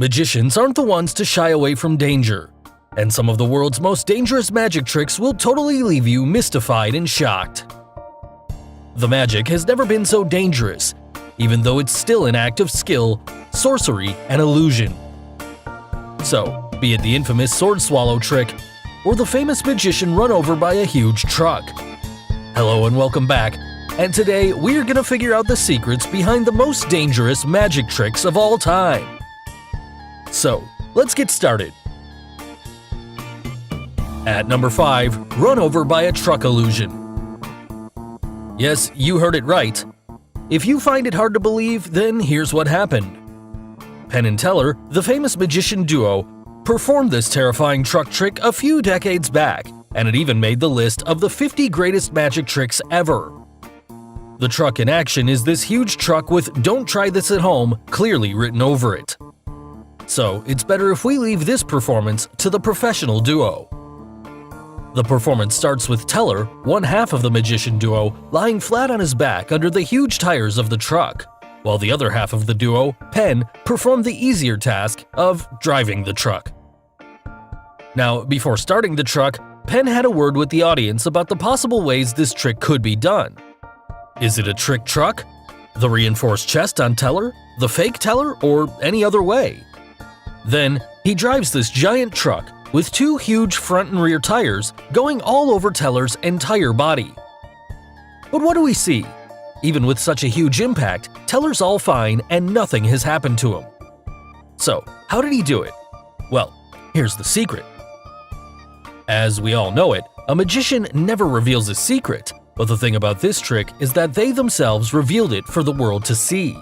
Magicians aren't the ones to shy away from danger, and some of the world's most dangerous magic tricks will totally leave you mystified and shocked. The magic has never been so dangerous, even though it's still an act of skill, sorcery, and illusion. So, be it the infamous sword swallow trick, or the famous magician run over by a huge truck. Hello and welcome back, and today we're gonna figure out the secrets behind the most dangerous magic tricks of all time. So, let's get started. At number 5, run over by a truck illusion. Yes, you heard it right. If you find it hard to believe, then here's what happened. Penn and Teller, the famous magician duo, performed this terrifying truck trick a few decades back, and it even made the list of the 50 greatest magic tricks ever. The truck in action is this huge truck with "Don't try this at home" clearly written over it. So, it's better if we leave this performance to the professional duo. The performance starts with Teller, one half of the magician duo, lying flat on his back under the huge tires of the truck, while the other half of the duo, Penn, performed the easier task of driving the truck. Now, before starting the truck, Penn had a word with the audience about the possible ways this trick could be done. Is it a trick truck? The reinforced chest on Teller? The fake Teller? Or any other way? Then, he drives this giant truck with two huge front and rear tires going all over Teller's entire body. But what do we see? Even with such a huge impact, Teller's all fine and nothing has happened to him. So, how did he do it? Well, here's the secret. As we all know it, a magician never reveals a secret, but the thing about this trick is that they themselves revealed it for the world to see.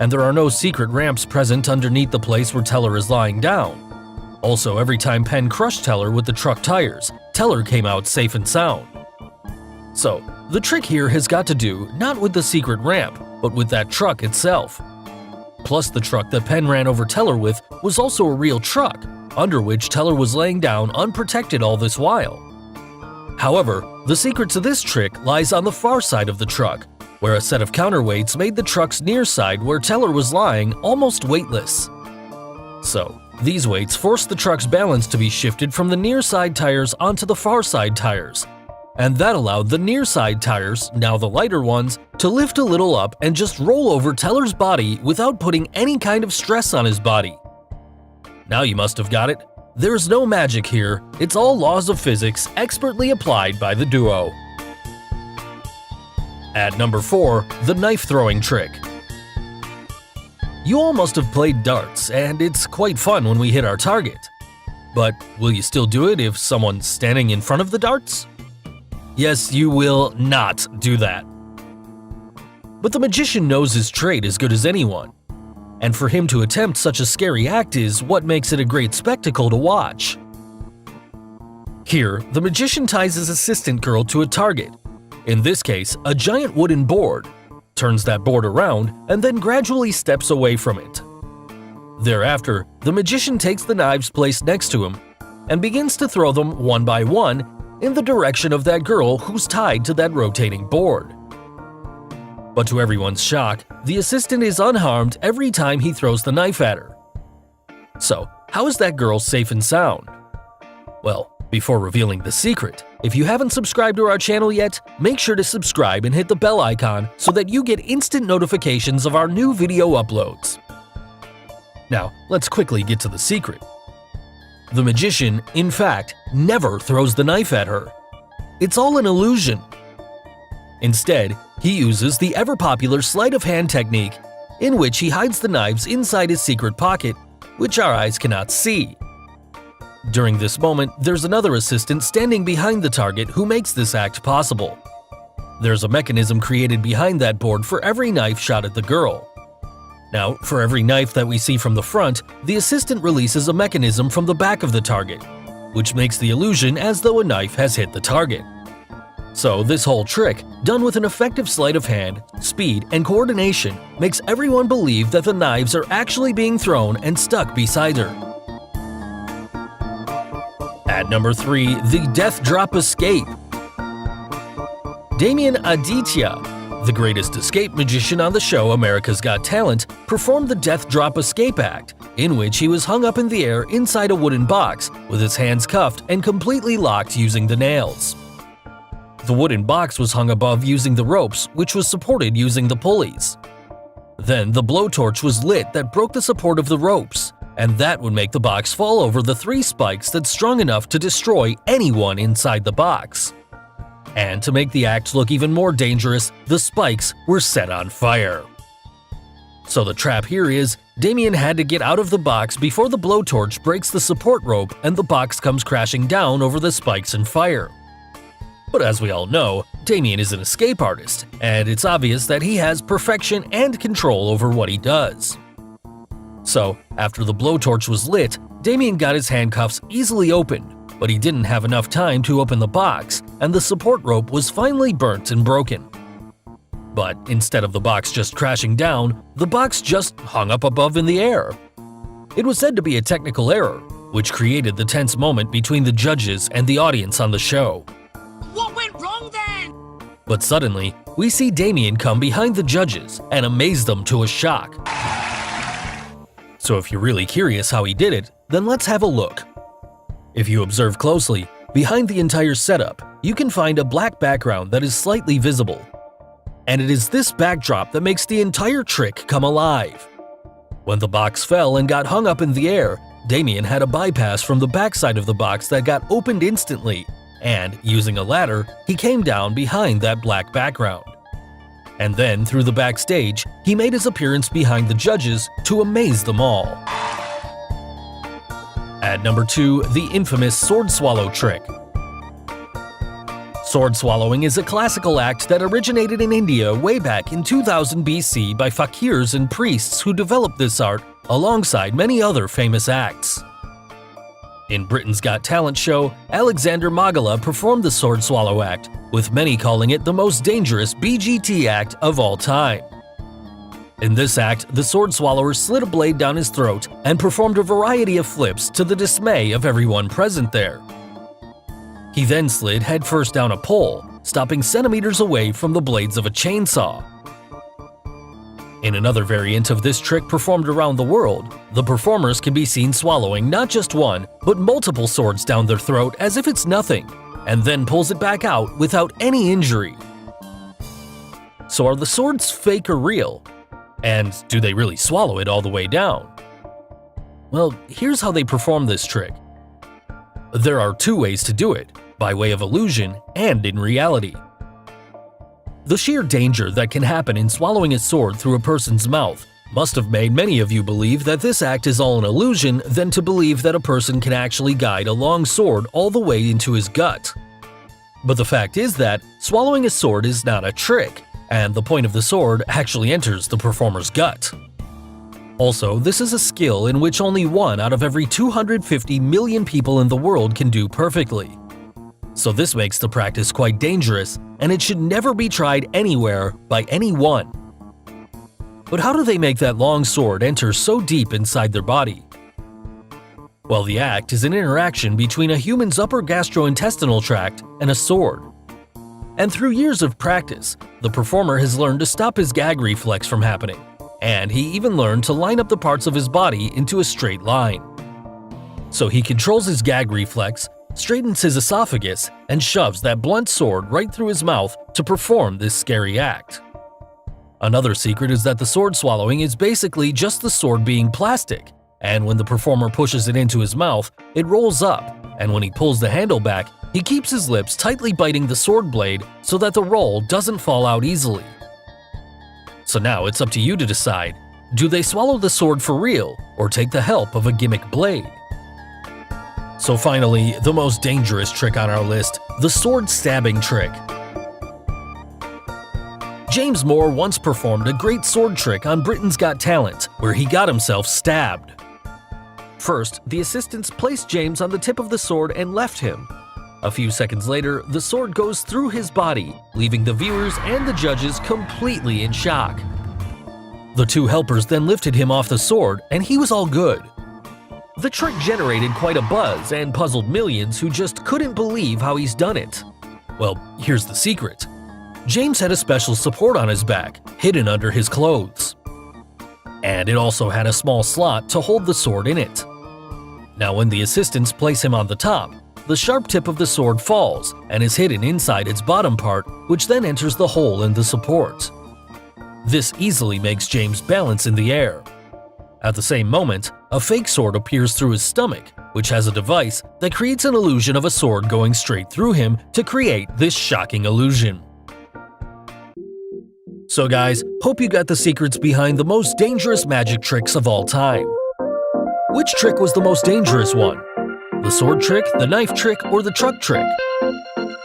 And there are no secret ramps present underneath the place where Teller is lying down. Also, every time Penn crushed Teller with the truck tires, Teller came out safe and sound. So, the trick here has got to do not with the secret ramp, but with that truck itself. Plus, the truck that Penn ran over Teller with was also a real truck, under which Teller was laying down unprotected all this while. However, the secret to this trick lies on the far side of the truck, where a set of counterweights made the truck's near side where Teller was lying almost weightless. So, these weights forced the truck's balance to be shifted from the near side tires onto the far side tires, and that allowed the near side tires, now the lighter ones, to lift a little up and just roll over Teller's body without putting any kind of stress on his body. Now you must have got it. There's no magic here, it's all laws of physics expertly applied by the duo. At number 4, the knife throwing trick. You all must have played darts, and it's quite fun when we hit our target. But will you still do it if someone's standing in front of the darts? Yes, you will not do that. But the magician knows his trade as good as anyone, and for him to attempt such a scary act is what makes it a great spectacle to watch. Here, the magician ties his assistant girl to a target, in this case, a giant wooden board, turns that board around, and then gradually steps away from it. Thereafter, the magician takes the knives placed next to him and begins to throw them one by one in the direction of that girl who's tied to that rotating board. But to everyone's shock, the assistant is unharmed every time he throws the knife at her. So, how is that girl safe and sound? Well, before revealing the secret, if you haven't subscribed to our channel yet, make sure to subscribe and hit the bell icon so that you get instant notifications of our new video uploads. Now, let's quickly get to the secret. The magician, in fact, never throws the knife at her. It's all an illusion. Instead, he uses the ever-popular sleight of hand technique, in which he hides the knives inside his secret pocket, which our eyes cannot see. During this moment, there's another assistant standing behind the target who makes this act possible. There's a mechanism created behind that board for every knife shot at the girl. Now, for every knife that we see from the front, the assistant releases a mechanism from the back of the target, which makes the illusion as though a knife has hit the target. So this whole trick, done with an effective sleight of hand, speed, and coordination, makes everyone believe that the knives are actually being thrown and stuck beside her. At number 3, the Death Drop Escape. Damien Aditya, the greatest escape magician on the show America's Got Talent, performed the Death Drop Escape act, in which he was hung up in the air inside a wooden box with his hands cuffed and completely locked using the nails. The wooden box was hung above using the ropes, which was supported using the pulleys. Then the blowtorch was lit that broke the support of the ropes, and that would make the box fall over the 3 spikes that's strong enough to destroy anyone inside the box. And to make the act look even more dangerous, the spikes were set on fire. So the trap here is, Damien had to get out of the box before the blowtorch breaks the support rope and the box comes crashing down over the spikes and fire. But as we all know, Damien is an escape artist, and it's obvious that he has perfection and control over what he does. So, after the blowtorch was lit, Damien got his handcuffs easily opened, but he didn't have enough time to open the box, and the support rope was finally burnt and broken. But instead of the box just crashing down, the box just hung up above in the air. It was said to be a technical error, which created the tense moment between the judges and the audience on the show. What went wrong then? But suddenly, we see Damien come behind the judges and amaze them to a shock. So if you're really curious how he did it, then let's have a look. If you observe closely, behind the entire setup, you can find a black background that is slightly visible. And it is this backdrop that makes the entire trick come alive. When the box fell and got hung up in the air, Damien had a bypass from the backside of the box that got opened instantly, and, using a ladder, he came down behind that black background. And then, through the backstage, he made his appearance behind the judges to amaze them all. At number 2, the infamous sword swallow trick. Sword swallowing is a classical act that originated in India way back in 2000 BC by fakirs and priests who developed this art alongside many other famous acts. In Britain's Got Talent show, Alexander Magala performed the sword swallow act, with many calling it the most dangerous BGT act of all time. In this act, the sword swallower slid a blade down his throat and performed a variety of flips to the dismay of everyone present there. He then slid headfirst down a pole, stopping centimeters away from the blades of a chainsaw. In another variant of this trick performed around the world, the performers can be seen swallowing not just one, but multiple swords down their throat as if it's nothing, and then pulls it back out without any injury. So are the swords fake or real? And do they really swallow it all the way down? Well, here's how they perform this trick. There are 2 ways to do it, by way of illusion and in reality. The sheer danger that can happen in swallowing a sword through a person's mouth must have made many of you believe that this act is all an illusion than to believe that a person can actually guide a long sword all the way into his gut. But the fact is that swallowing a sword is not a trick, and the point of the sword actually enters the performer's gut. Also, this is a skill in which only 1 out of every 250 million people in the world can do perfectly. So this makes the practice quite dangerous, and it should never be tried anywhere by anyone. But how do they make that long sword enter so deep inside their body? Well, the act is an interaction between a human's upper gastrointestinal tract and a sword. And through years of practice, the performer has learned to stop his gag reflex from happening, and he even learned to line up the parts of his body into a straight line. So he controls his gag reflex, straightens his esophagus, and shoves that blunt sword right through his mouth to perform this scary act. Another secret is that the sword swallowing is basically just the sword being plastic, and when the performer pushes it into his mouth, it rolls up, and when he pulls the handle back, he keeps his lips tightly biting the sword blade so that the roll doesn't fall out easily. So now it's up to you to decide, do they swallow the sword for real or take the help of a gimmick blade? So finally, the most dangerous trick on our list, the sword stabbing trick. James Moore once performed a great sword trick on Britain's Got Talent, where he got himself stabbed. First, the assistants placed James on the tip of the sword and left him. A few seconds later, the sword goes through his body, leaving the viewers and the judges completely in shock. The 2 helpers then lifted him off the sword, and he was all good. The trick generated quite a buzz and puzzled millions who just couldn't believe how he's done it. Well, here's the secret. James had a special support on his back, hidden under his clothes. and it also had a small slot to hold the sword in it. Now when the assistants place him on the top, the sharp tip of the sword falls and is hidden inside its bottom part, which then enters the hole in the support. This easily makes James balance in the air. At the same moment, a fake sword appears through his stomach, which has a device that creates an illusion of a sword going straight through him to create this shocking illusion. So guys, hope you got the secrets behind the most dangerous magic tricks of all time. Which trick was the most dangerous one? The sword trick, the knife trick, or the truck trick?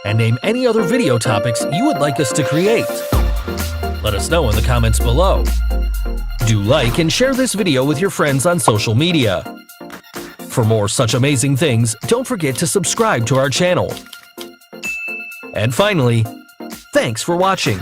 And name any other video topics you would like us to create. Let us know in the comments below. Do like and share this video with your friends on social media. For more such amazing things, don't forget to subscribe to our channel. And finally, thanks for watching.